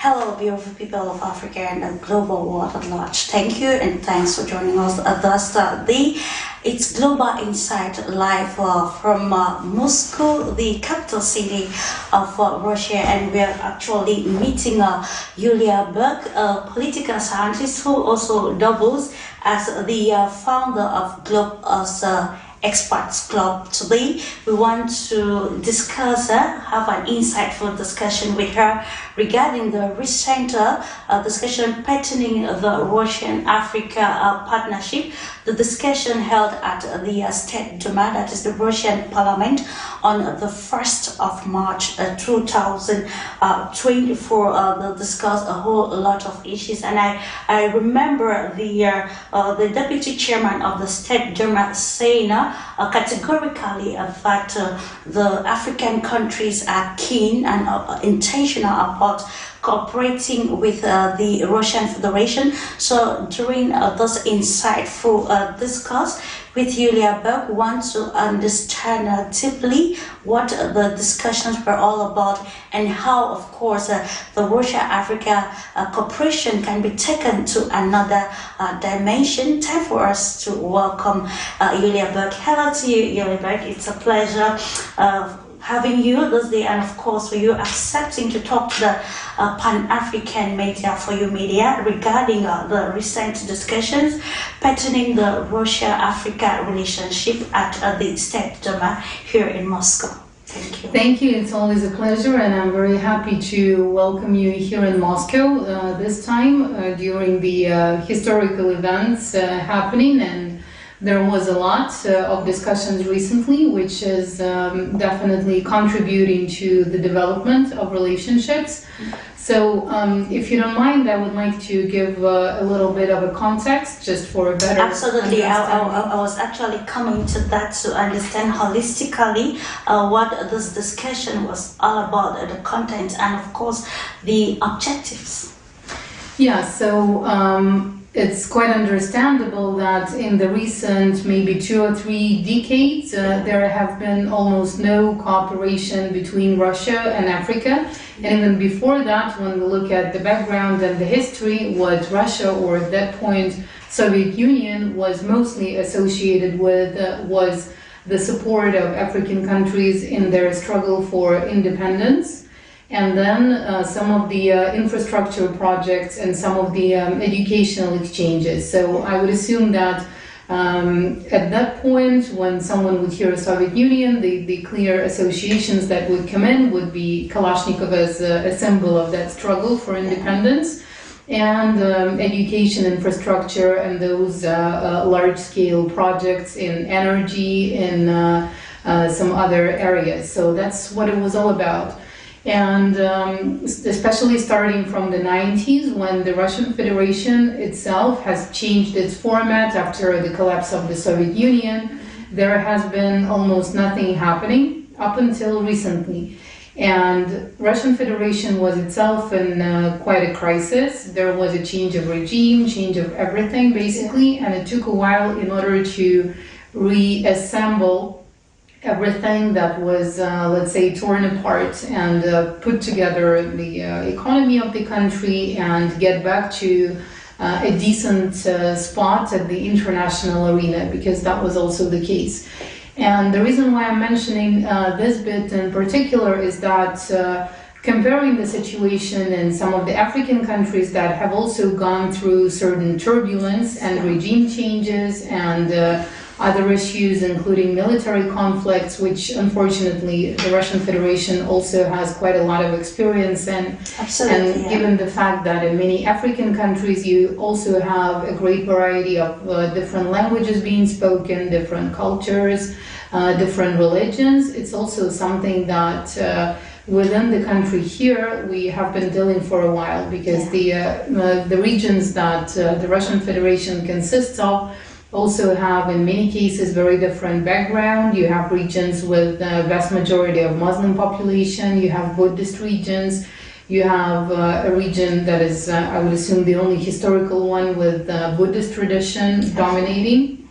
Hello, beautiful people of Africa and the global world at large. Thank you and thanks for joining us thus day. It's Global Insight live from Moscow, the capital city of Russia, and we are actually meeting Yulia Berg, a political scientist who also doubles as the founder of Globe's Experts Club. Today, we want to discuss, have an insightful discussion with her regarding the recent discussion pertaining the Russian-Africa partnership. The discussion held at the State Duma, that is the Russian Parliament, on the 1st of March 2024. They discussed a whole lot of issues, and I remember the deputy chairman of the State Duma saying categorically that the African countries are keen and intentional about cooperating with the Russian Federation. So during this insightful discourse with Yulia Berg, we want to understand deeply what the discussions were all about and how, of course, the Russia-Africa cooperation can be taken to another dimension. Time for us to welcome Yulia Berg. Hello to you, Yulia Berg. It's a pleasure having you this day, and of course for you accepting to talk to the Pan-African media for your media regarding the recent discussions pertaining the Russia-Africa relationship at the State Duma here in Moscow. Thank you. Thank you. It's always a pleasure, and I'm very happy to welcome you here in Moscow this time during the historical events happening. And there was a lot of discussions recently, which is definitely contributing to the development of relationships. So if you don't mind, I would like to give a little bit of a context just for a better Absolutely. I was actually coming to that to understand holistically what this discussion was all about, the content and of course the objectives. Yeah, so it's quite understandable that in the recent maybe 2 or 3 decades there have been almost no cooperation between Russia and Africa. And even before that, when we look at the background and the history, what Russia, or at that point Soviet Union, was mostly associated with was the support of African countries in their struggle for independence. And then some of the infrastructure projects and some of the educational exchanges. So I would assume that at that point, when someone would hear Soviet Union, the clear associations that would come in would be Kalashnikov as a symbol of that struggle for independence, and education infrastructure and those large-scale projects in energy and some other areas. So that's what it was all about. And especially starting from the 90s, when the Russian Federation itself has changed its format after the collapse of the Soviet Union, there has been almost nothing happening up until recently. And Russian Federation was itself in quite a crisis. There was a change of regime, change of everything basically, and it took a while in order to reassemble everything that was, let's say, torn apart and put together the economy of the country and get back to a decent spot at the international arena, because that was also the case. And the reason why I'm mentioning this bit in particular is that comparing the situation in some of the African countries that have also gone through certain turbulence and regime changes and other issues, including military conflicts, which unfortunately the Russian Federation also has quite a lot of experience in. Absolutely, and given the fact that in many African countries you also have a great variety of different languages being spoken, different cultures, different religions, it's also something that within the country here we have been dealing for a while, because the regions that the Russian Federation consists of also have in many cases very different background. You have regions with the vast majority of Muslim population, you have Buddhist regions, you have a region that is, I would assume, the only historical one with Buddhist tradition dominating,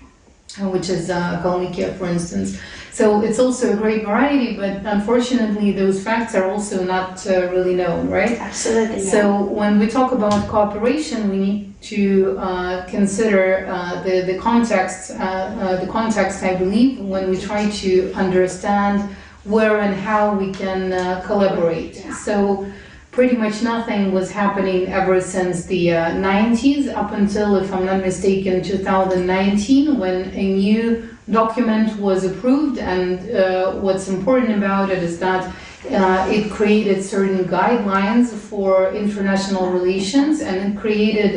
which is Kalmykia, for instance. So it's also a great variety, but unfortunately those facts are also not really known, right? Absolutely. So when we talk about cooperation, we need to consider the context. The context, I believe, when we try to understand where and how we can collaborate. So pretty much nothing was happening ever since the 90s up until, if I'm not mistaken, 2019, when a new document was approved. And what's important about it is that it created certain guidelines for international relations, and it created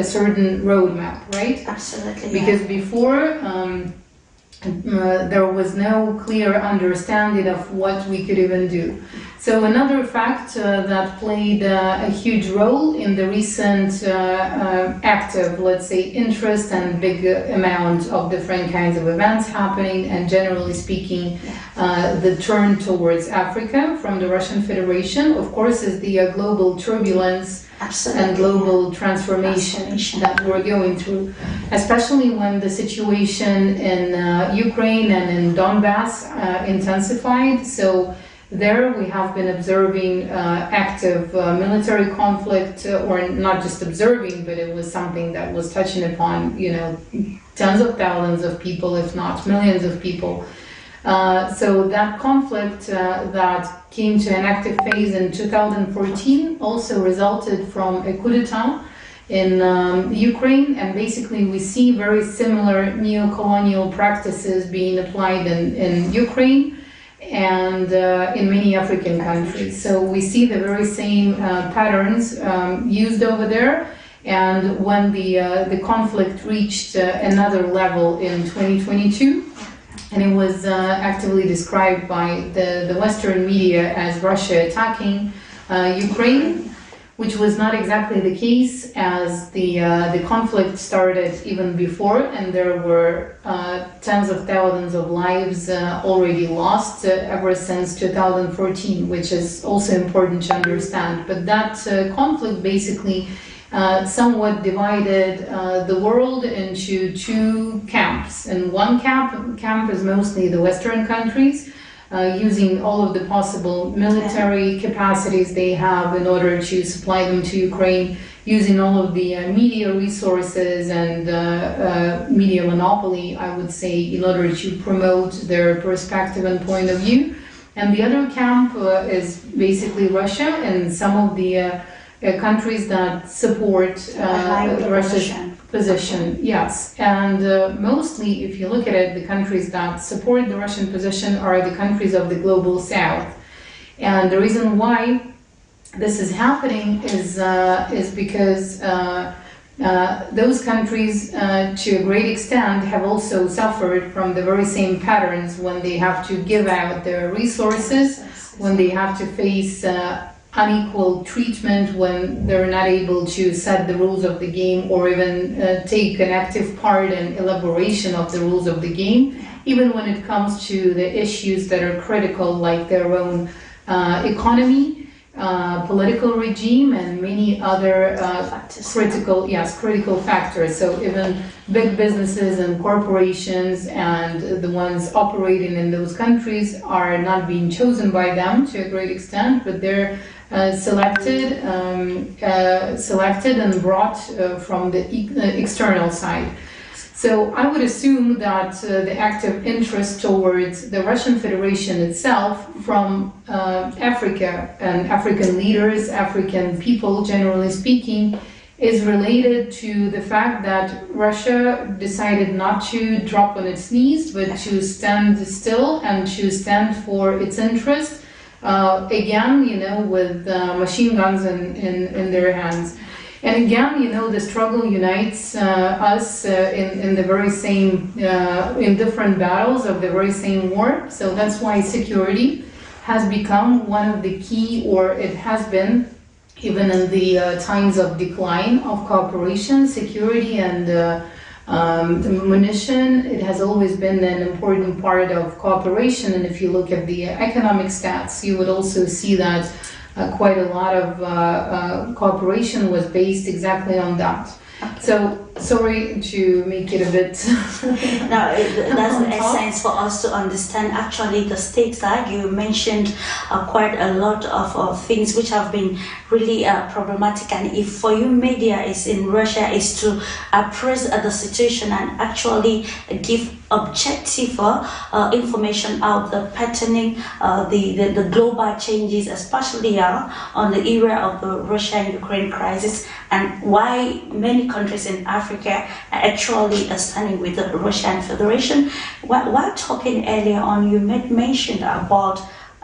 a certain roadmap, right? Absolutely. Because before there was no clear understanding of what we could even do. So another fact that played a huge role in the recent active, let's say, interest and big amount of different kinds of events happening, and generally speaking, the turn towards Africa from the Russian Federation, of course, is the global turbulence. Absolutely. And global transformation that we're going through, especially when the situation in Ukraine and in Donbass intensified. So there we have been observing active military conflict, or not just observing, but it was something that was touching upon, tens of thousands of people, if not millions of people. So that conflict that came to an active phase in 2014 also resulted from a coup d'etat in Ukraine, and basically we see very similar neo-colonial practices being applied in Ukraine and in many African countries. So we see the very same patterns used over there. And when the conflict reached another level in 2022, and it was actively described by the Western media as Russia attacking Ukraine, which was not exactly the case, as the conflict started even before, and there were tens of thousands of lives already lost ever since 2014, which is also important to understand. But that conflict basically somewhat divided the world into two camps. And one camp is mostly the Western countries, using all of the possible military capacities they have in order to supply them to Ukraine, using all of the media resources and media monopoly, I would say, in order to promote their perspective and point of view. And the other camp is basically Russia and some of the countries that support Russia's position. Yes, and mostly, if you look at it, the countries that support the Russian position are the countries of the global south. And the reason why this is happening is because those countries, to a great extent, have also suffered from the very same patterns when they have to give out their resources, when they have to face unequal treatment, when they're not able to set the rules of the game or even take an active part in elaboration of the rules of the game, even when it comes to the issues that are critical, like their own economy, political regime, and many other critical factors. So even big businesses and corporations and the ones operating in those countries are not being chosen by them to a great extent, but they're selected and brought from the external side. So I would assume that the active interest towards the Russian Federation itself from Africa and African leaders, African people generally speaking, is related to the fact that Russia decided not to drop on its knees, but to stand still and to stand for its interest. Again, with machine guns in their hands. And again, the struggle unites us in the very same, in different battles of the very same war. So that's why security has become one of the key, or it has been, even in the times of decline of cooperation, security and munition, it has always been an important part of cooperation. And if you look at the economic stats, you would also see that quite a lot of cooperation was based exactly on that. So Sorry to make it a bit. No, that's the essence for us to understand. Actually, the states that you mentioned quite a lot of things which have been really problematic. And if for you, media is in Russia is to appraise the situation and actually give objective information out the pertaining the global changes, especially on the era of the Russia and Ukraine crisis, and why many countries in Africa are actually standing with the Russian Federation. While talking earlier on, you made mention about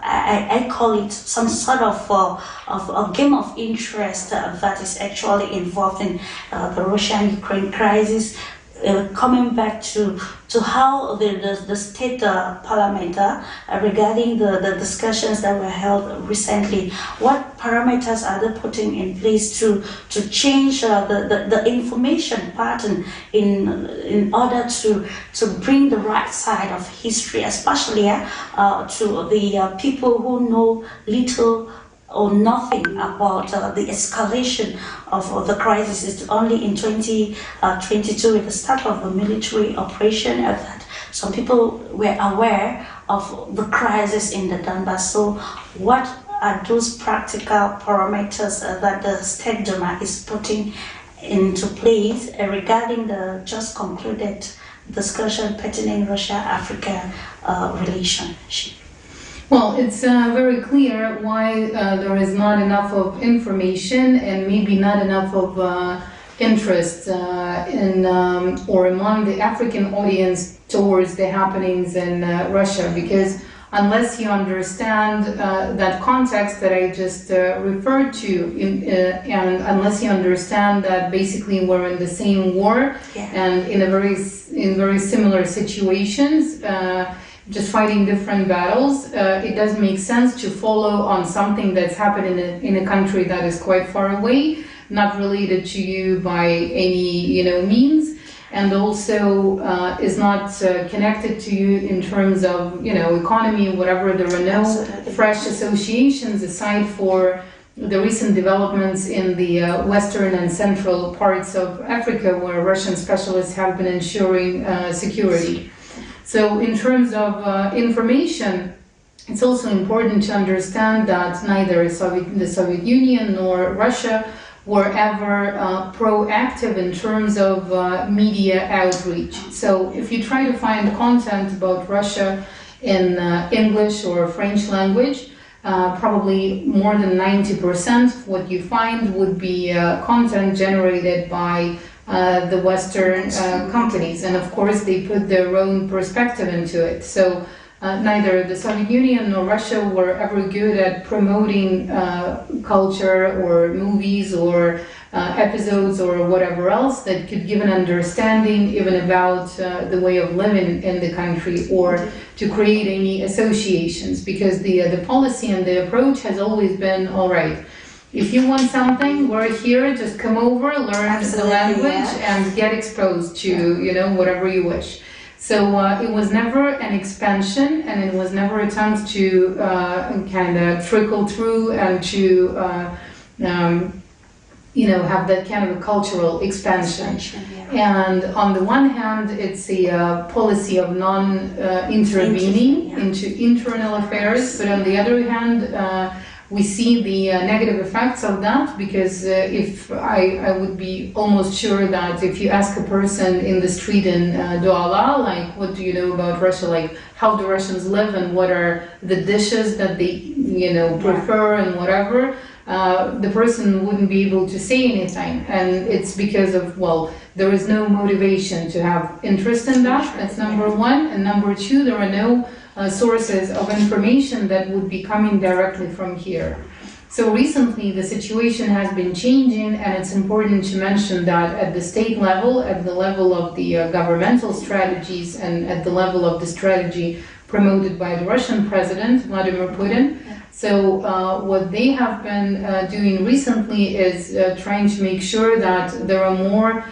I call it some sort of a game of interest that is actually involved in the Russia-Ukraine crisis. Coming back to how the state parliament regarding the discussions that were held recently, what parameters are they putting in place to change the information pattern in order to bring the right side of history, especially to the people who know little or nothing about the escalation of the crisis. It's only in 2022 with the start of the military operation that some people were aware of the crisis in the Donbass. So what are those practical parameters that the State Duma is putting into place regarding the just concluded discussion pertaining Russia-Africa relationship? Well, it's very clear why there is not enough of information and maybe not enough of interest in or among the African audience towards the happenings in Russia, because unless you understand that context that I just referred to, and unless you understand that basically we're in the same war and in very similar situations, just fighting different battles, it doesn't make sense to follow on something that's happened in a country that is quite far away, not related to you by any means, and also is not connected to you in terms of economy, whatever. There are no fresh associations aside for the recent developments in the western and central parts of Africa, where Russian specialists have been ensuring security. So in terms of information, it's also important to understand that neither the Soviet Union nor Russia were ever proactive in terms of media outreach. So if you try to find content about Russia in English or French language, probably more than 90% of what you find would be content generated by the Western companies, and of course they put their own perspective into it. So neither the Soviet Union nor Russia were ever good at promoting culture or movies or episodes or whatever else that could give an understanding even about the way of living in the country, or to create any associations, because the policy and the approach has always been, all right, if you want something, we're here, just come over, learn the language and get exposed to, whatever you wish. So it was never an expansion, and it was never a attempt to kind of trickle through and to, have that kind of a cultural expansion. And on the one hand, it's a policy of non-intervening into internal affairs, but on the other hand, we see the negative effects of that, because if I would be almost sure that if you ask a person in the street in Douala, like, what do you know about Russia, like how do Russians live and what are the dishes that they prefer and whatever, the person wouldn't be able to say anything. And it's because of, there is no motivation to have interest in that. That's number one. And number two, there are no sources of information that would be coming directly from here. So recently the situation has been changing, and it's important to mention that at the state level, at the level of the governmental strategies, and at the level of the strategy promoted by the Russian president, Vladimir Putin. So what they have been doing recently is trying to make sure that there are more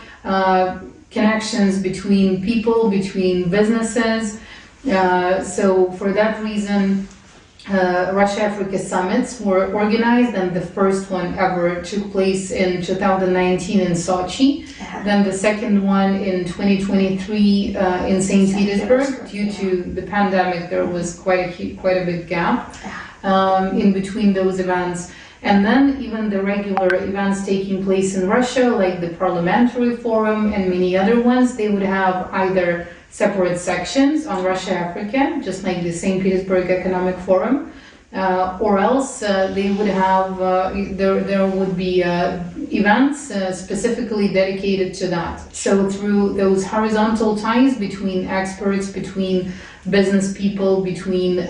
connections between people, between businesses. So for that reason, Russia-Africa summits were organized, and the first one ever took place in 2019 in Sochi. Then the second one in 2023 in St. Petersburg. Due to the pandemic, there was quite a big gap in between those events. And then even the regular events taking place in Russia, like the Parliamentary Forum and many other ones, they would have either separate sections on Russia-Africa, just like the St. Petersburg Economic Forum, or else they would have, there would be events specifically dedicated to that. So through those horizontal ties between experts, between business people, between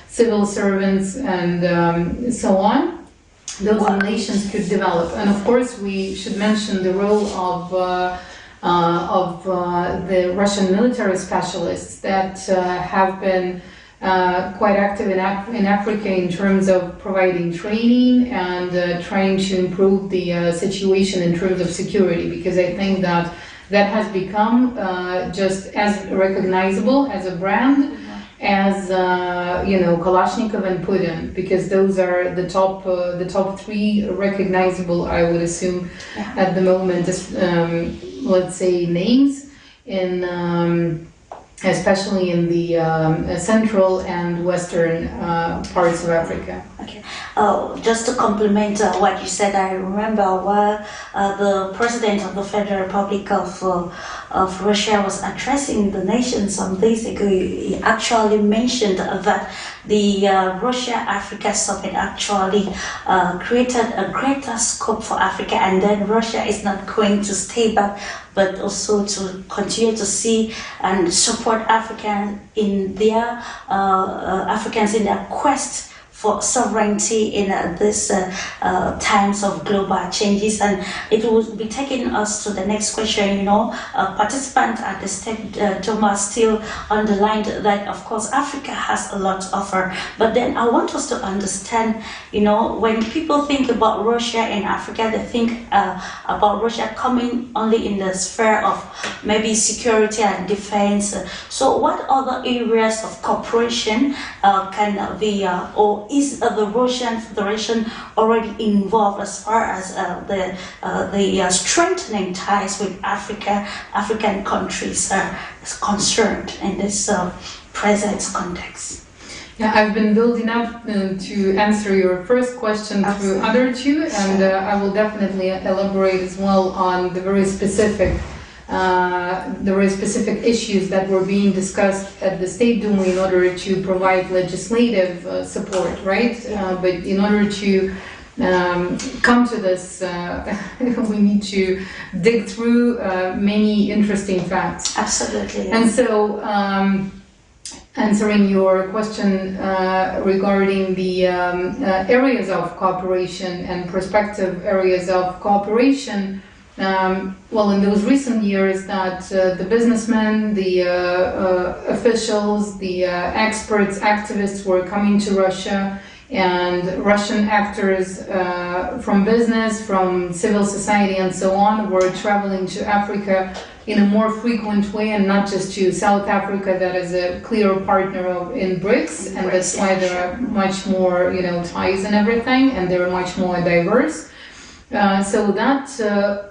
civil servants and so on, those relations could develop. And of course we should mention the role of the Russian military specialists that have been quite active in Africa in terms of providing training and trying to improve the situation in terms of security, because I think that has become just as recognizable as a brand as Kalashnikov and Putin, because those are the top three recognizable, I would assume, at the moment, let's say, names in especially in the central and western parts of Africa. Okay. Just to complement what you said, I remember while the president of the Federal Republic of Russia was addressing the nation some days ago, he actually mentioned that the Russia-Africa summit actually created a greater scope for Africa, and then Russia is not going to stay back, but also to continue to see and support Africans in their quest for sovereignty in these times of global changes. And it will be taking us to the next question. Participants at the State Duma still underlined that, of course, Africa has a lot to offer. But then I want us to understand, when people think about Russia in Africa, they think about Russia coming only in the sphere of maybe security and defense. So what other areas of cooperation can be, or is the Russian Federation already involved as far as the strengthening ties with African countries are concerned in this present context? Yeah, I've been building up to answer your first question through other two, and I will definitely elaborate as well on the very specific issues that were being discussed at the State Duma in order to provide legislative support, right? But in order to come to this, we need to dig through many interesting facts. Absolutely. Yeah. And so, answering your question regarding the areas of cooperation and prospective areas of cooperation, well, in those recent years that the businessmen, the officials, the experts, activists were coming to Russia, and Russian actors from business, from civil society and so on were traveling to Africa in a more frequent way, and not just to South Africa, that is a clear partner in BRICS, and that's why there are much more ties and everything, and they're much more diverse. So that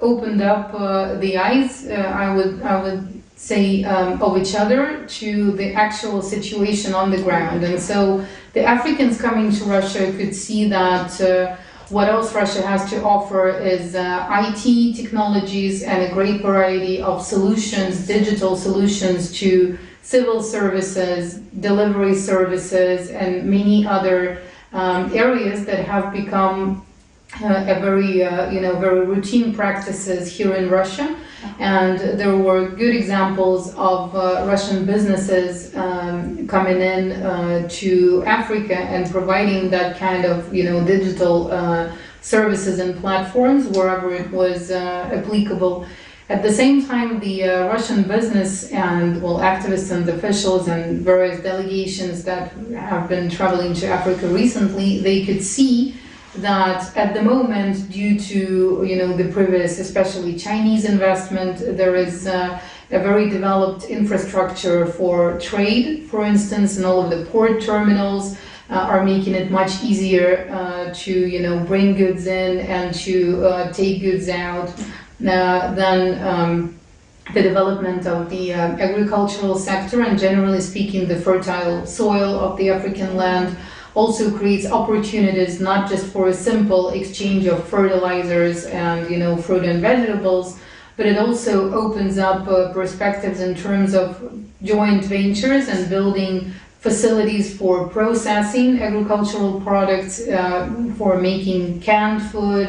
opened up the eyes, I would say, of each other to the actual situation on the ground. And so the Africans coming to Russia could see that what else Russia has to offer is IT technologies and a great variety of solutions, digital solutions to civil services, delivery services, and many other areas that have become a very routine practices here in Russia. And there were good examples of Russian businesses coming in to Africa and providing that kind of digital services and platforms wherever it was applicable. At the same time, the Russian business and activists and officials and various delegations that have been traveling to Africa recently, they could see that at the moment, due to the previous, especially Chinese investment, there is a very developed infrastructure for trade, for instance, in all of the port terminals. are making it much easier to bring goods in and to take goods out. Then the development of the agricultural sector and, generally speaking, the fertile soil of the African land also creates opportunities not just for a simple exchange of fertilizers and fruit and vegetables, but it also opens up perspectives in terms of joint ventures and building facilities for processing agricultural products, for making canned food,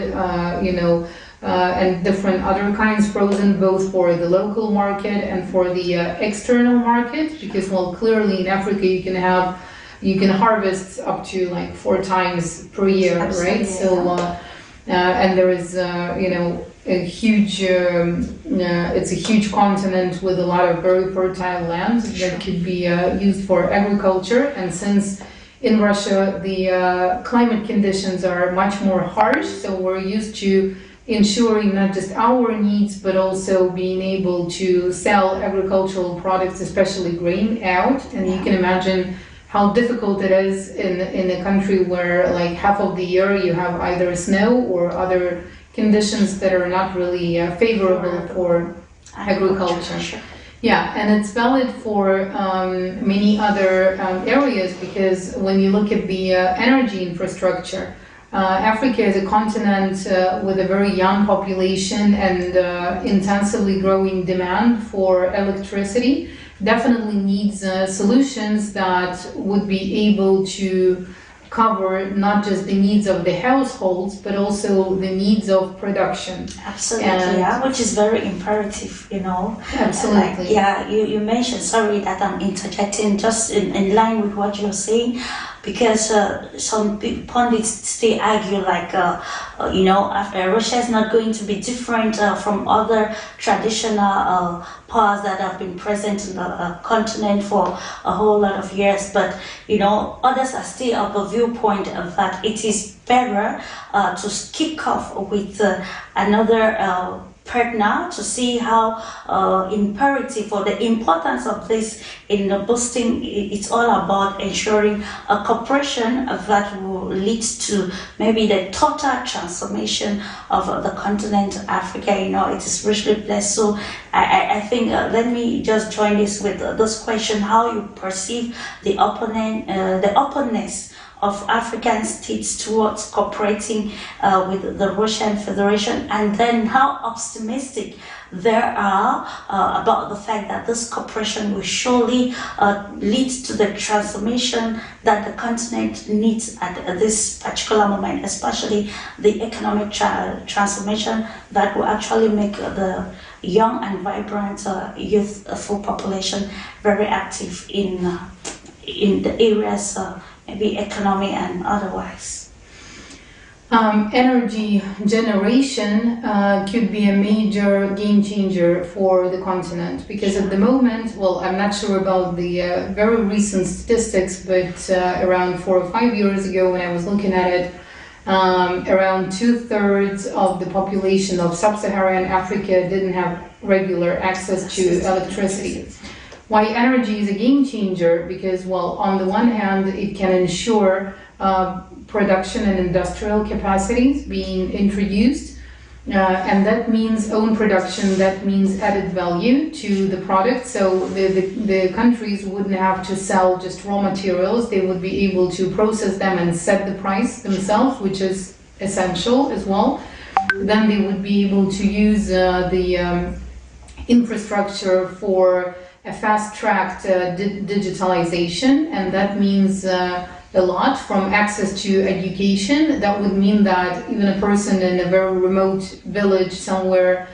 and different other kinds frozen, both for the local market and for the external market, because clearly in Africa you can harvest up to like 4 times per year. Absolutely, right? So and there is a huge it's a huge continent with a lot of very fertile land that could be used for agriculture. And since in Russia the climate conditions are much more harsh, so we're used to ensuring not just our needs, but also being able to sell agricultural products, especially grain, out. And you can imagine how difficult it is in a country where like half of the year you have either snow or other conditions that are not really favorable for agriculture. Yeah, and it's valid for many other areas, because when you look at the energy infrastructure, Africa is a continent with a very young population and intensively growing demand for electricity. Definitely needs solutions that would be able to cover not just the needs of the households, but also the needs of production. Absolutely, yeah, which is very imperative, Absolutely. You mentioned, sorry that I'm interjecting, just in line with what you're saying, because some pundits still argue like, Russia is not going to be different from other traditional powers that have been present in the continent for a whole lot of years. But, others are still of the viewpoint that it is better to kick off with another partner, to see how imperative or the importance of this in the boosting. It's all about ensuring a cooperation that will lead to maybe the total transformation of the continent Africa. It is richly blessed. So I think let me just join this with this question: how you perceive the openness of African states towards cooperating with the Russian Federation, and then how optimistic they are about the fact that this cooperation will surely lead to the transformation that the continent needs at this particular moment, especially the economic transformation that will actually make the young and vibrant youthful population very active in the areas maybe economy and otherwise. Energy generation could be a major game changer for the continent, because at the moment, I'm not sure about the very recent statistics, but around 4 or 5 years ago when I was looking at it, around 2/3 of the population of sub-Saharan Africa didn't have regular access to electricity. Why energy is a game changer? Because, on the one hand, it can ensure production and industrial capacities being introduced, and that means own production, that means added value to the product. So the countries wouldn't have to sell just raw materials, they would be able to process them and set the price themselves, which is essential as well. Then they would be able to use the infrastructure for a fast-tracked digitalization, and that means a lot, from access to education. That would mean that even a person in a very remote village somewhere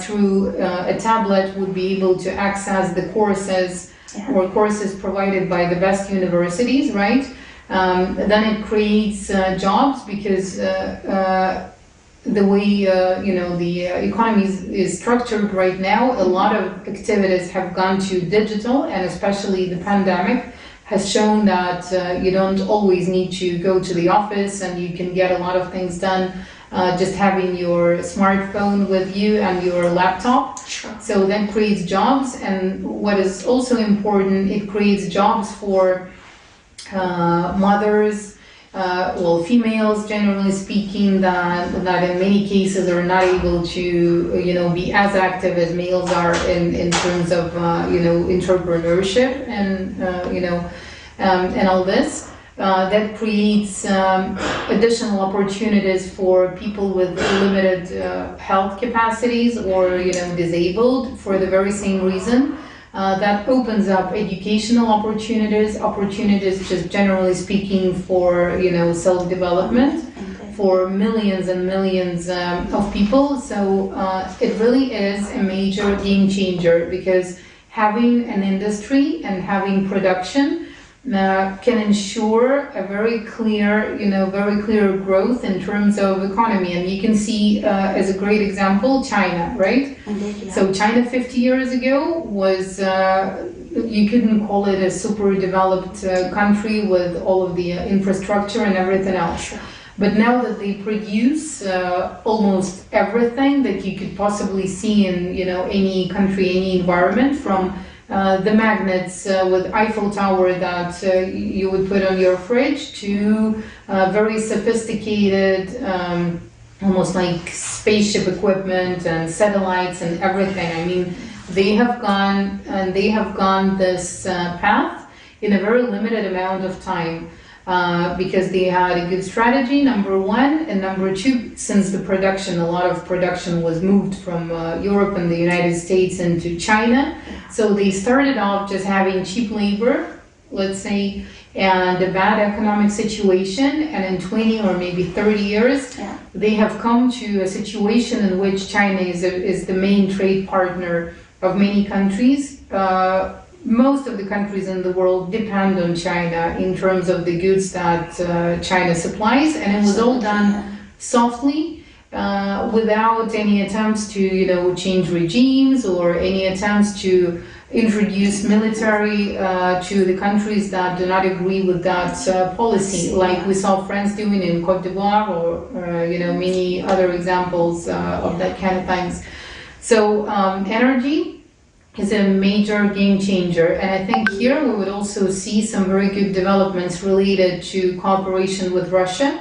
through a tablet would be able to access the courses or courses provided by the best universities, right? Then it creates jobs, because the way the economy is structured right now, a lot of activities have gone to digital, and especially the pandemic has shown that you don't always need to go to the office, and you can get a lot of things done just having your smartphone with you and your laptop. Sure. So that creates jobs, and what is also important, it creates jobs for mothers, females, generally speaking, that in many cases are not able to, be as active as males are in terms of, entrepreneurship and all this. That creates additional opportunities for people with limited health capacities or, disabled for the very same reason. That opens up educational opportunities just generally speaking for, self-development for millions and millions of people. So it really is a major game changer, because having an industry and having production can ensure a very clear growth in terms of economy. And you can see as a great example, China, right? Indeed, yeah. So China 50 years ago was, you couldn't call it a super developed country with all of the infrastructure and everything else. Sure. But now that they produce almost everything that you could possibly see in, any country, any environment, from the magnets with Eiffel Tower that you would put on your fridge to very sophisticated, almost like spaceship equipment and satellites and everything. I mean, they have gone this path in a very limited amount of time. Because they had a good strategy, number one, and number two, since a lot of production was moved from Europe and the United States into China, so they started off just having cheap labor, let's say, and a bad economic situation, and in 20 or maybe 30 years, they have come to a situation in which China is the main trade partner of many countries. Most of the countries in the world depend on China in terms of the goods that China supplies, and it was all done softly, without any attempts to, change regimes or any attempts to introduce military to the countries that do not agree with that policy, like we saw France doing in Côte d'Ivoire, or many other examples of that kind of things. So energy is a major game changer, and I think here we would also see some very good developments related to cooperation with Russia,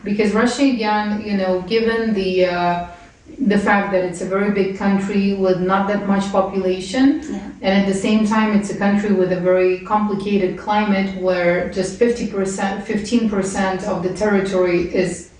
because Russia, again, given the fact that it's a very big country with not that much population, and at the same time it's a country with a very complicated climate where just 15% of the territory is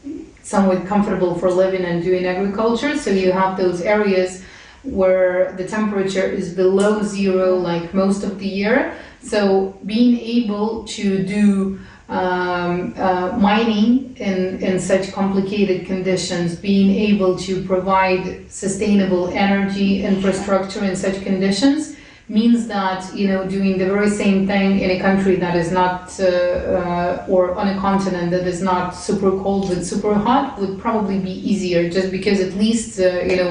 somewhat comfortable for living and doing agriculture. So you have those areas where the temperature is below zero like most of the year. So being able to do mining in such complicated conditions, being able to provide sustainable energy infrastructure in such conditions, means that doing the very same thing in a country that is not or on a continent that is not super cold but super hot would probably be easier, just because at least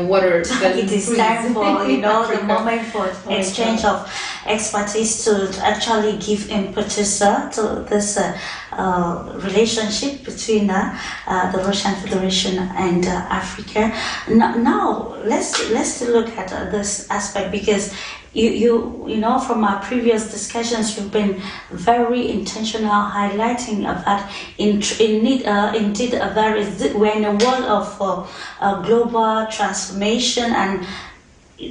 water it is time for the moment for exchange of expertise to actually give impetus to this relationship between the Russian Federation and Africa. Now let's look at this aspect, because you know from our previous discussions, you've been very intentional highlighting that indeed we're in a world of global transformation, and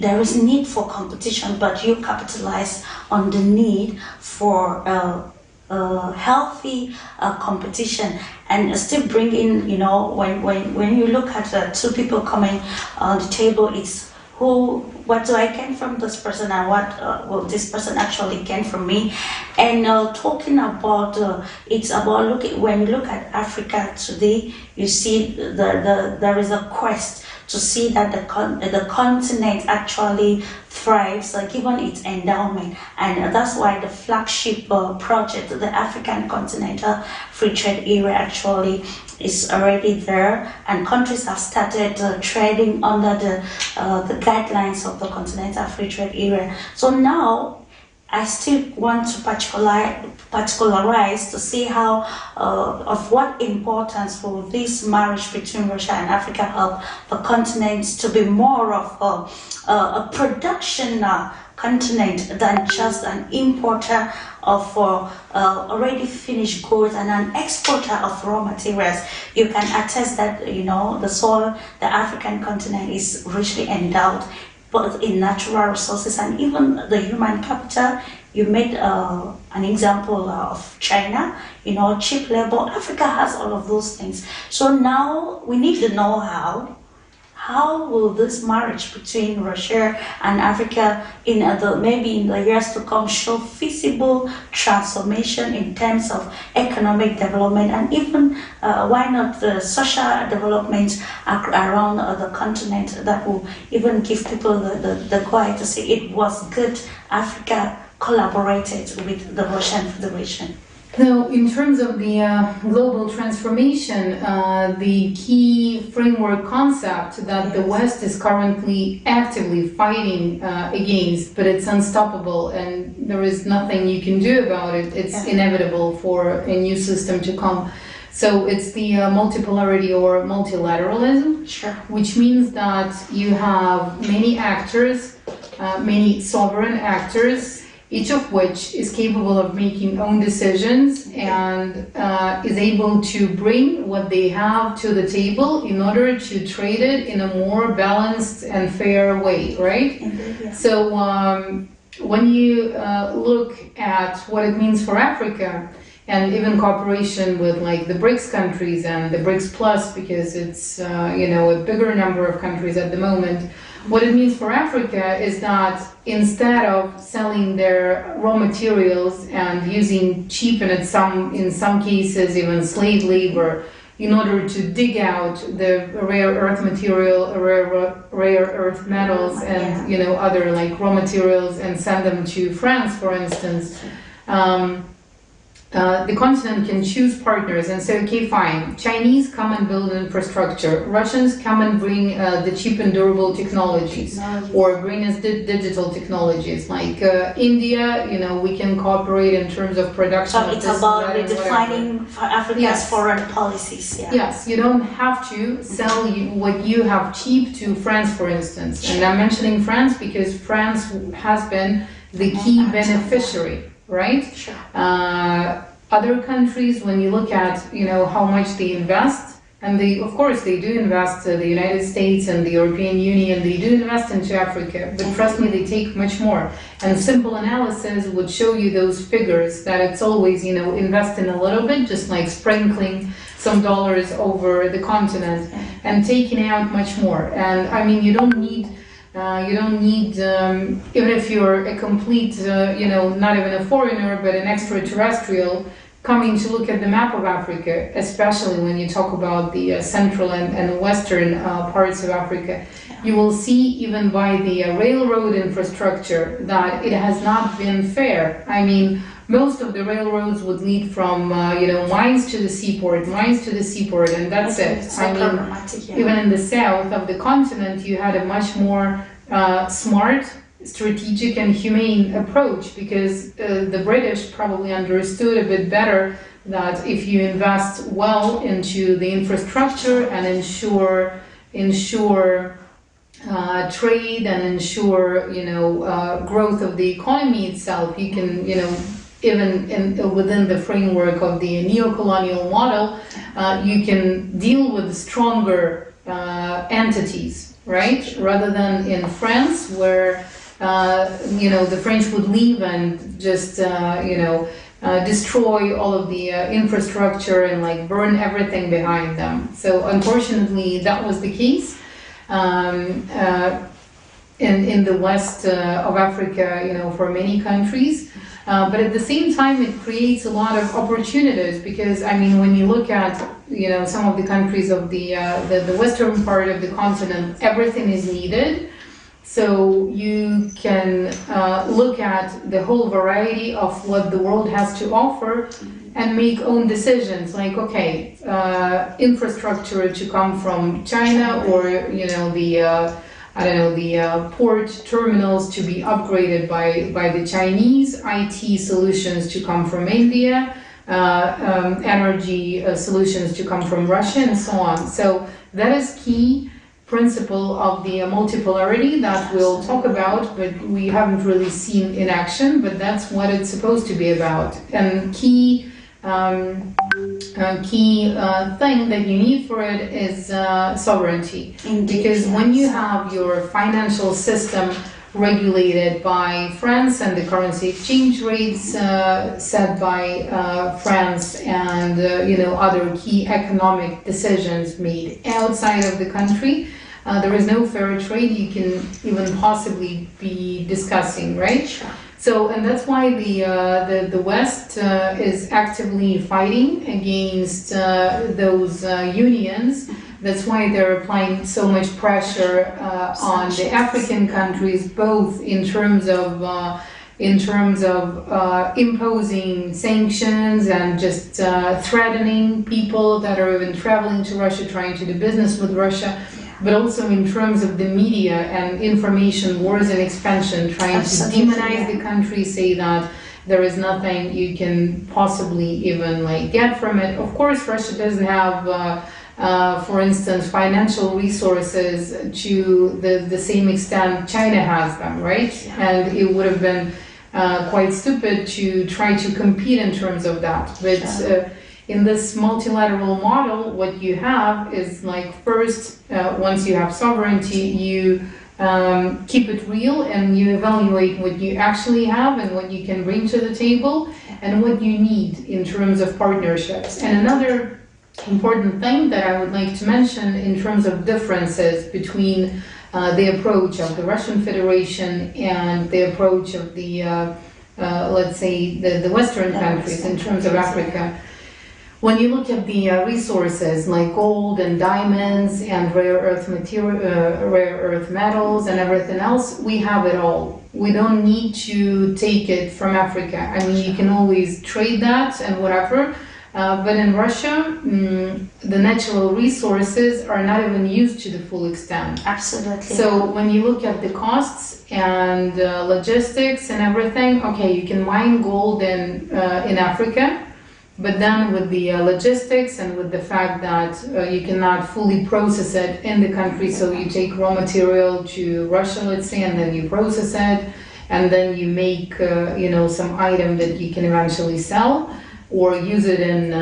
there is need for competition, but you capitalize on the need for healthy competition, and still bring in, when you look at two people coming on the table, it's what do I gain from this person, and what will this person actually gain from me? And talking about it's about when you look at Africa today, you see there is a quest to see that the continent actually thrives given its endowment, and that's why the flagship project, the African Continental Free Trade Area, actually is already there, and countries have started trading under the guidelines of the Continental Free Trade Area. So now I still want to particularize to see how of what importance will this marriage between Russia and Africa help the continent to be more of a production continent than just an importer of already finished goods and an exporter of raw materials. You can attest that, you know, the soil, the African continent is richly endowed both in natural resources and even the human capital. You made an example of China, you know, cheap labor. Africa has all of those things. So now we need to know how will this marriage between Russia and Africa maybe in the years to come show feasible transformation in terms of economic development and even why not the social development around the continent that will even give people the quiet to say it was good Africa collaborated with the Russian Federation. Now, in terms of the global transformation, the key framework concept that the West is currently actively fighting against, but it's unstoppable and there is nothing you can do about it. It's inevitable for a new system to come. So it's the multipolarity or multilateralism, which means that you have many actors, many sovereign actors, each of which is capable of making own decisions and is able to bring what they have to the table in order to trade it in a more balanced and fair way, right? So when you look at what it means for Africa, and even cooperation with like the BRICS countries and the BRICS Plus, because it's you know, a bigger number of countries at the moment. What it means for Africa is that instead of selling their raw materials and using cheap and in some cases even slave labor in order to dig out the rare earth material, rare earth metals and you know other like raw materials and send them to France, for instance, the continent can choose partners and say, okay, fine, Chinese come and build infrastructure, Russians come and bring the cheap and durable technologies, or bring us digital technologies, like India, you know, we can cooperate in terms of production. So it's about redefining Africa's foreign policies. Yes, you don't have to sell what you have cheap to France, for instance. And I'm mentioning France because France has been the key beneficiary. Right? Other countries, when you look at, you know, how much they invest, and of course they do invest, the United States and the European Union, they do invest into Africa, but trust me, they take much more. And simple analysis would show you those figures, that it's always, you know, investing a little bit, just like sprinkling some dollars over the continent and taking out much more. And I mean, you don't need even if you're a complete, you know, not even a foreigner, but an extraterrestrial coming to look at the map of Africa, especially when you talk about the central and western parts of Africa, you will see even by the railroad infrastructure that it has not been fair. I mean, most of the railroads would lead from, you know, mines to the seaport, and that's it. I mean, even in the south of the continent, you had a much more smart, strategic, and humane approach, because the British probably understood a bit better that if you invest well into the infrastructure and ensure trade and ensure, you know, growth of the economy itself, you can, you know, even within the framework of the neo-colonial model, you can deal with stronger entities, right? Rather than in France, where you know, the French would leave and just you know, destroy all of the infrastructure and like burn everything behind them. So unfortunately, that was the case in the west of Africa, you know, for many countries. But at the same time, it creates a lot of opportunities, because I mean, when you look at, you know, some of the countries of the western part of the continent, everything is needed. So you can look at the whole variety of what the world has to offer and make own decisions, like, okay, infrastructure to come from China, or, you know, the I don't know, the port terminals to be upgraded by the Chinese, IT solutions to come from India, energy solutions to come from Russia, and so on. So that is key. principle of the multipolarity that we'll talk about, but we haven't really seen in action, but that's what it's supposed to be about. And key thing that you need for it is sovereignty. Indeed, because yes. when you have your financial system regulated by France and the currency exchange rates set by France and other key economic decisions made outside of the country, there is no fair trade you can even possibly be discussing, right? Sure. So, and that's why the West is actively fighting against those unions. That's why they're applying so much pressure on the African countries, both in terms of imposing sanctions and just threatening people that are even traveling to Russia, trying to do business with Russia. But also in terms of the media and information wars and expansion, trying to demonize the country, say that there is nothing you can possibly even get from it. Of course, Russia doesn't have, for instance, financial resources to the same extent China has them, right? Yeah. And it would have been quite stupid to try to compete in terms of that. But in this multilateral model, what you have is first, once you have sovereignty, you keep it real and you evaluate what you actually have and what you can bring to the table and what you need in terms of partnerships. And another important thing that I would like to mention in terms of differences between the approach of the Russian Federation and the approach of the, let's say, the Western countries in terms of Africa. When you look at the resources like gold and diamonds and rare earth metals and everything else, we have it all. We don't need to take it from Africa. I mean, you can always trade that and whatever. But in Russia, the natural resources are not even used to the full extent. Absolutely. So when you look at the costs and logistics and everything, okay, you can mine gold in Africa. But then with the logistics and with the fact that you cannot fully process it in the country, so you take raw material to Russia, let's say, and then you process it, and then you make, some item that you can eventually sell or use it in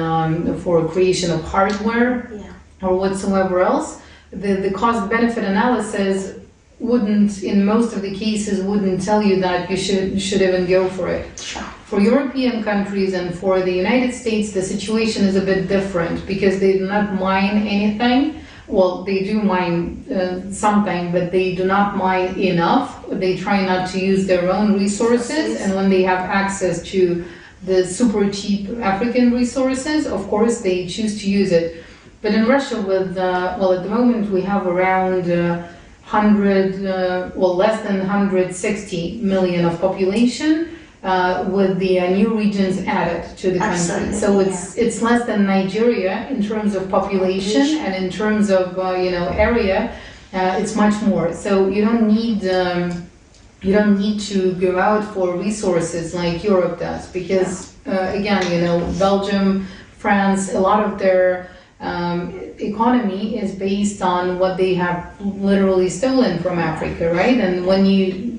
for creation of hardware or whatsoever else. The cost-benefit analysis wouldn't, in most of the cases, wouldn't tell you that you should even go for it. Sure. For European countries and for the United States, the situation is a bit different because they do not mine anything. Well, they do mine something, but they do not mine enough. They try not to use their own resources, and when they have access to the super cheap African resources, of course, they choose to use it. But in Russia, with at the moment we have around less than 160 million of population. With the new regions added to the country. So it's less than Nigeria in terms of population and in terms of area, it's much more. So you don't need to go out for resources like Europe does because again, Belgium, France, a lot of their economy is based on what they have literally stolen from Africa, right? And when you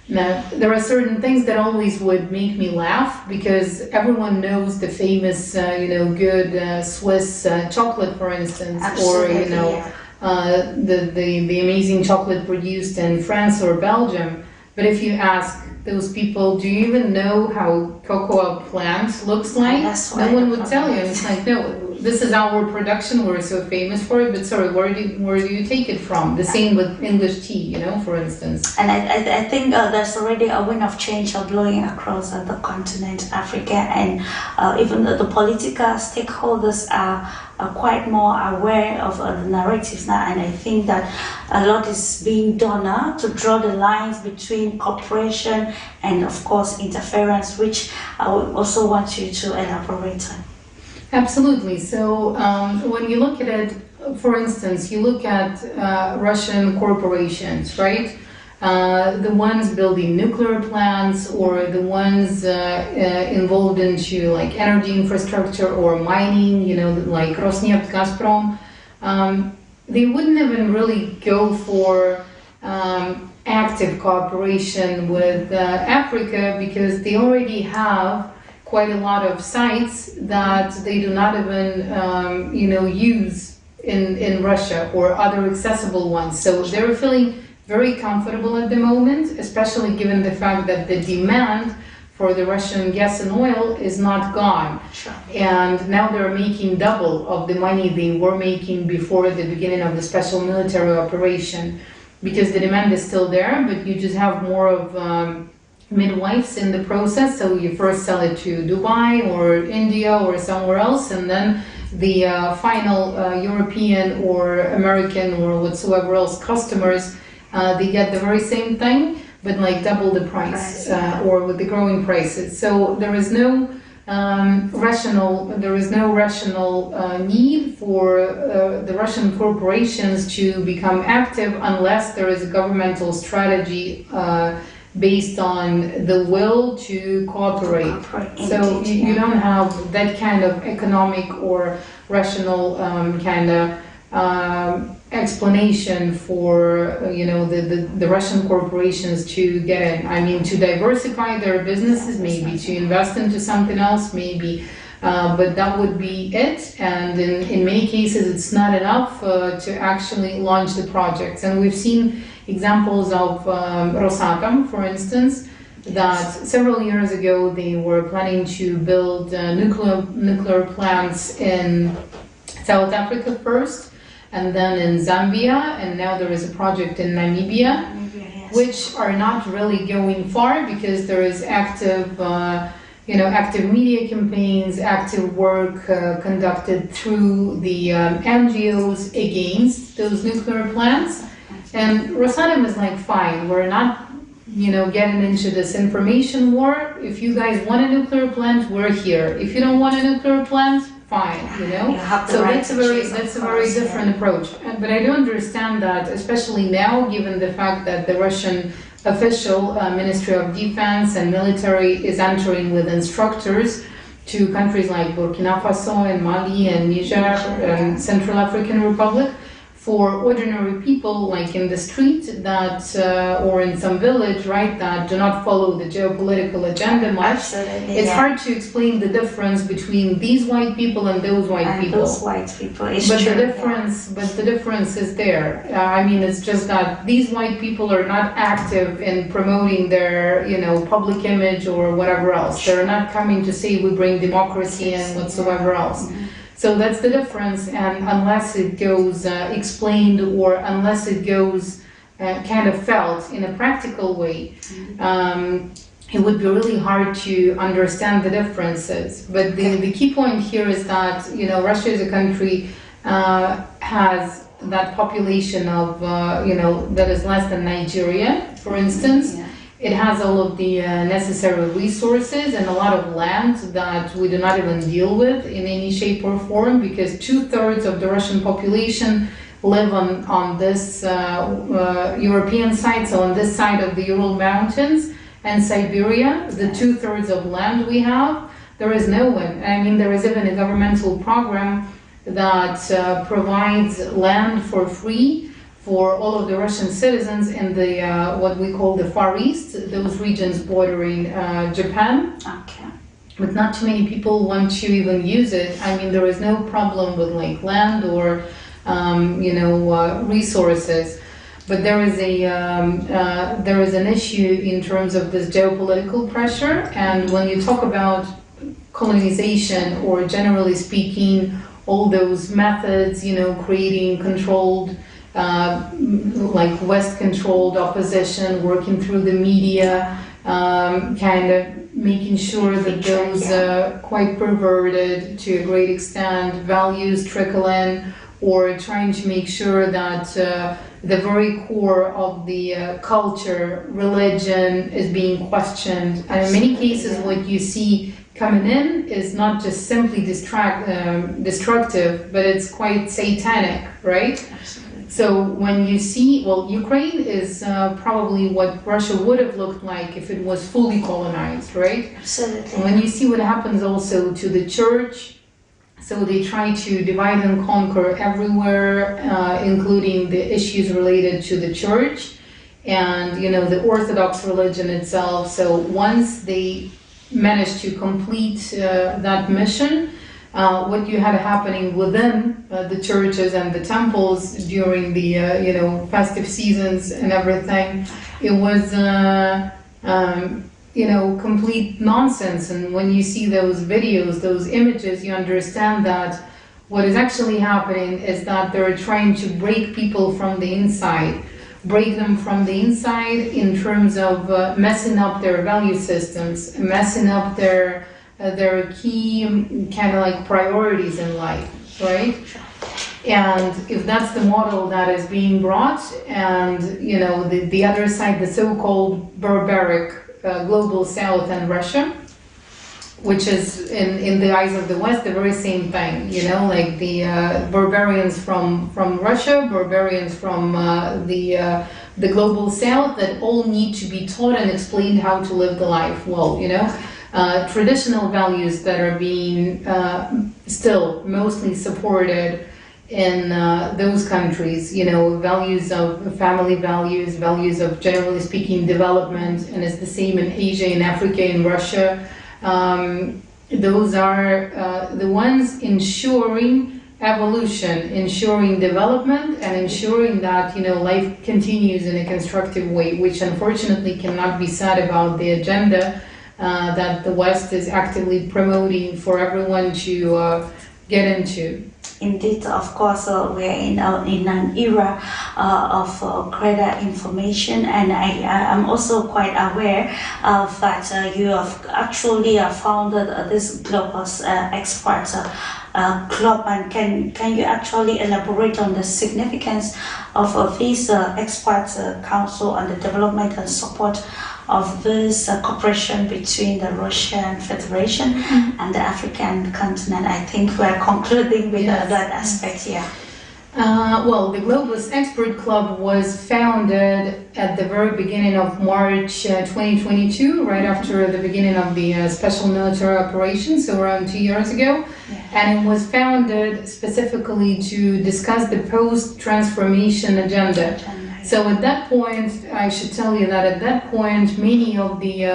now, there are certain things that always would make me laugh because everyone knows the famous, good Swiss chocolate, for instance, Absolutely, or the amazing chocolate produced in France or Belgium. But if you ask those people, do you even know how cocoa plant looks like? No one would tell you. And it's no. This is our production, we're so famous for it, but sorry, where do you take it from? The same with English tea, for instance. And I think there's already a wind of change blowing across the continent, Africa, and even the political stakeholders are quite more aware of the narratives now, and I think that a lot is being done to draw the lines between cooperation and, of course, interference, which I would also want you to elaborate on. Absolutely. So when you look at it, for instance, you look at Russian corporations, right? The ones building nuclear plants or the ones involved into energy infrastructure or mining, like Rosneft, Gazprom. they wouldn't even really go for active cooperation with Africa, because they already have quite a lot of sites that they do not even use in Russia, or other accessible ones. So they're feeling very comfortable at the moment, especially given the fact that the demand for the Russian gas and oil is not gone. Sure. And now they're making double of the money they were making before the beginning of the special military operation, because the demand is still there, but you just have more of midwives in the process. So you first sell it to Dubai or India or somewhere else, and then the final European or American or whatsoever else customers, they get the very same thing, but like double the price, or with the growing prices. So there is no rational need for the Russian corporations to become active unless there is a governmental strategy based on the will to cooperate. So you don't have that kind of economic or rational kind of explanation for the Russian corporations to get in. I mean, to diversify their businesses, maybe to invest into something else, maybe, but that would be it. And in many cases, it's not enough to actually launch the projects. And we've seen examples of Rosatom, for instance, that several years ago they were planning to build nuclear plants in South Africa first, and then in Zambia, and now there is a project in Namibia, which are not really going far, because there is active media campaigns, active work conducted through the NGOs against those nuclear plants. And Rosatom is like, fine, we're not, getting into this information war. If you guys want a nuclear plant, we're here. If you don't want a nuclear plant, fine, So that's a very different approach. But I do understand that, especially now, given the fact that the Russian official Ministry of Defense and military is entering with instructors to countries like Burkina Faso and Mali and Niger and Central African Republic, for ordinary people, like in the street, that or in some village, right, that do not follow the geopolitical agenda much. Absolutely, it's hard to explain the difference between these white people and those white people. Those white people, it's but true, the difference is there. I mean, it's just that these white people are not active in promoting their, public image or whatever else. They're not coming to say we bring democracy and whatsoever else. So that's the difference, and unless it goes explained, or unless it goes kind of felt in a practical way, it would be really hard to understand the differences. But the key point here is that, Russia as a country has that population of, that is less than Nigeria, for instance. Yeah. It has all of the necessary resources and a lot of land that we do not even deal with in any shape or form, because 2/3 of the Russian population live on this European side, so on this side of the Ural Mountains and Siberia. The 2/3 of land we have, there is no one. I mean, there is even a governmental program that provides land for free for all of the Russian citizens in the what we call the Far East, those regions bordering Japan. Okay. But not too many people want to even use it. I mean, there is no problem with like land or resources, but there is an issue in terms of this geopolitical pressure. And when you talk about colonization, or generally speaking, all those methods, creating controlled, like West-controlled opposition, working through the media, kind of making sure that those quite perverted to a great extent values trickle in, or trying to make sure that the very core of the culture, religion is being questioned. And in many cases, what you see coming in is not just simply destructive, but it's quite satanic, right? Absolutely. So when you see, Ukraine is probably what Russia would have looked like if it was fully colonized, right? Absolutely. And when you see what happens also to the church, So they try to divide and conquer everywhere, including the issues related to the church and, you know, the Orthodox religion itself. So once they managed to complete that mission, what you had happening within the churches and the temples during the you know, festive seasons and everything, it was you know, complete nonsense. And when you see those videos, those images, you understand that what is actually happening is that they're trying to break people from the inside, break them from the inside in terms of messing up their value systems, messing up their key kind of like priorities in life, right? And if that's the model that is being brought, and you know, the other side, the so-called barbaric global South and Russia, which is in the eyes of the West the very same thing, you know, like the barbarians from Russia, barbarians from the global South, that all need to be taught and explained how to live the life well, you know. Traditional values that are being still mostly supported in those countries, you know, values of family values, values of, generally speaking, development, and it's the same in Asia, in Africa, in Russia. Those are the ones ensuring evolution, ensuring development, and ensuring that, you know, life continues in a constructive way, which unfortunately cannot be said about the agenda that the West is actively promoting for everyone to get into. Indeed, of course, we are in an era of greater information, and I am also quite aware of that you have actually founded this global experts club. And can you actually elaborate on the significance of this experts council and the development and support of this cooperation between the Russian Federation and the African continent? I think we are concluding with that aspect here. Well, the Globus Expert Club was founded at the very beginning of March 2022, right after the beginning of the special military operation, so around 2 years ago. And it was founded specifically to discuss the post-transformation agenda. So at that point, I should tell you that at that point, many of the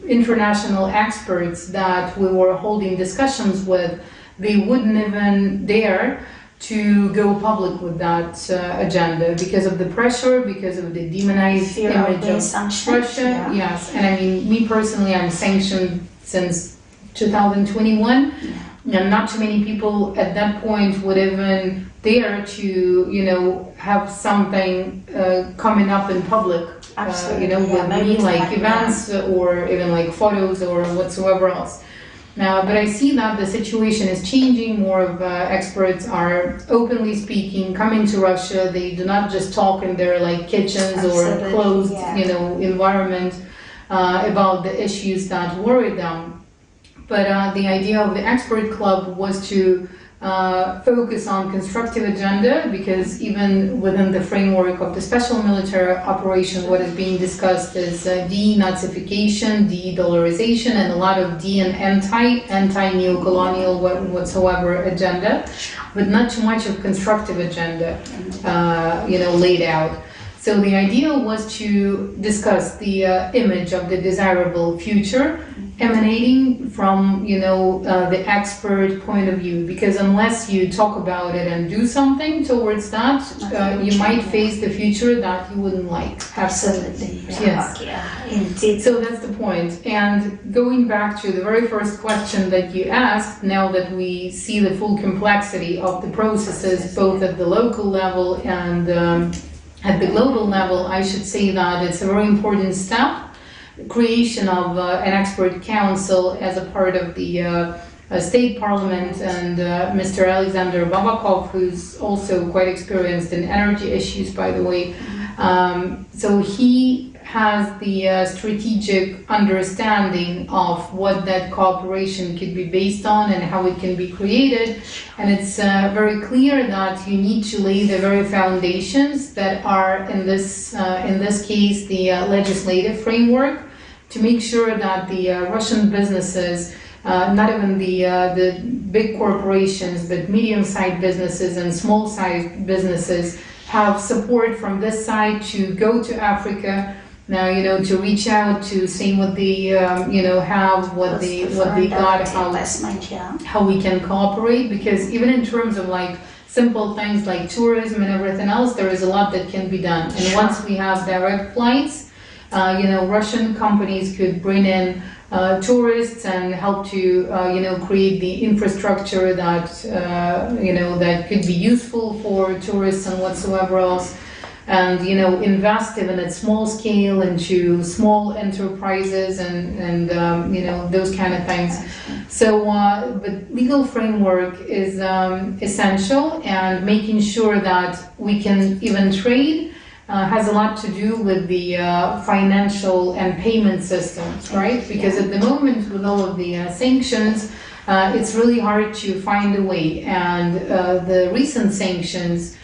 international experts that we were holding discussions with, they wouldn't even dare to go public with that agenda because of the pressure, because of the demonized image of Russia. Yes, and I mean, me personally, I'm sanctioned since 2021, and not too many people at that point would even dare to, you know, have something coming up in public, you know, with me, like events or even like photos or whatsoever else. But I see that the situation is changing. More of experts are openly speaking, coming to Russia. They do not just talk in their like kitchens or closed, you know, environment about the issues that worry them. But the idea of the expert club was to focus on constructive agenda, because even within the framework of the special military operation, what is being discussed is denazification, de-dollarization, and a lot of and anti-neocolonial whatsoever agenda, but not too much of constructive agenda, you know, laid out. So the idea was to discuss the image of the desirable future emanating from, you know, the expert point of view, because unless you talk about it and do something towards that, you might face the future that you wouldn't like. Absolutely. Yes. Indeed. So that's the point. And going back to the very first question that you asked, now that we see the full complexity of the processes, both at the local level and at the global level, I should say that it's a very important step. Creation of an expert council as a part of the state parliament, and Mr. Alexander Babakov, who's also quite experienced in energy issues, by the way. So he has the strategic understanding of what that cooperation could be based on and how it can be created. And it's very clear that you need to lay the very foundations that are in this case, the legislative framework, to make sure that the Russian businesses not even the big corporations, but medium-sized businesses and small-sized businesses have support from this side to go to Africa. Now, to reach out to see what they, have, what they got, how we can cooperate. Because even in terms of like simple things like tourism and everything else, there is a lot that can be done. And once we have direct flights, Russian companies could bring in tourists and help to, create the infrastructure that, that could be useful for tourists and whatsoever else. And invest even at small scale into small enterprises and those kind of things. So, but legal framework is essential, and making sure that we can even trade has a lot to do with the financial and payment systems, right? Because at the moment, with all of the sanctions, it's really hard to find a way. And the recent sanctions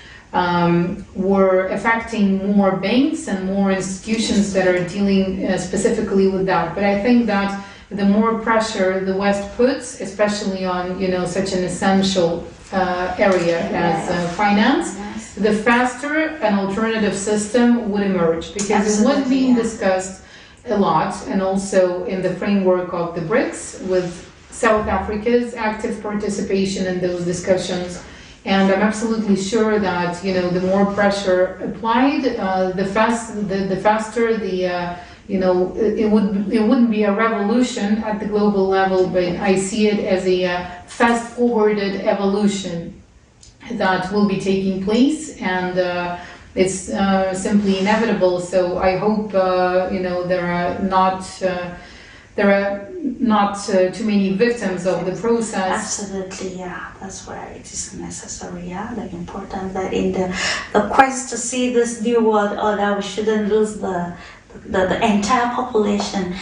were affecting more banks and more institutions that are dealing specifically with that. But I think that the more pressure the West puts, especially on such an essential area as finance, the faster an alternative system would emerge. Because it was being discussed a lot, and also in the framework of the BRICS, with South Africa's active participation in those discussions. And I'm absolutely sure that the more pressure applied, the faster it wouldn't be a revolution at the global level, but I see it as a fast-forwarded evolution that will be taking place, and it's simply inevitable. So I hope there are not too many victims of the process. Absolutely, yeah. That's where it is necessary, yeah. Like important that in the quest to see this new world order, we shouldn't lose the entire population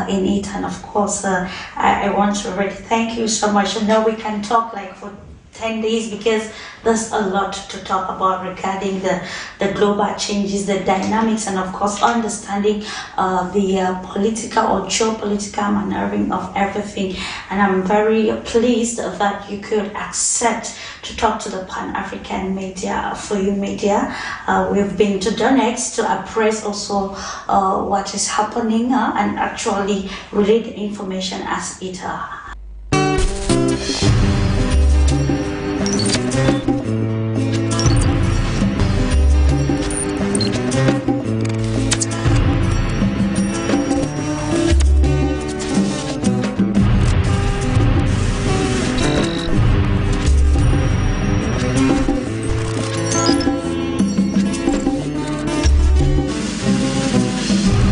in it. And of course, I want to really thank you so much. I know we can talk like for 10 days because there's a lot to talk about regarding the global changes, the dynamics, and of course understanding the political or geopolitical maneuvering of everything. And I'm very pleased that you could accept to talk to the Pan-African media, for you media. We've been to Donetsk to appraise also what is happening and actually relay the information as it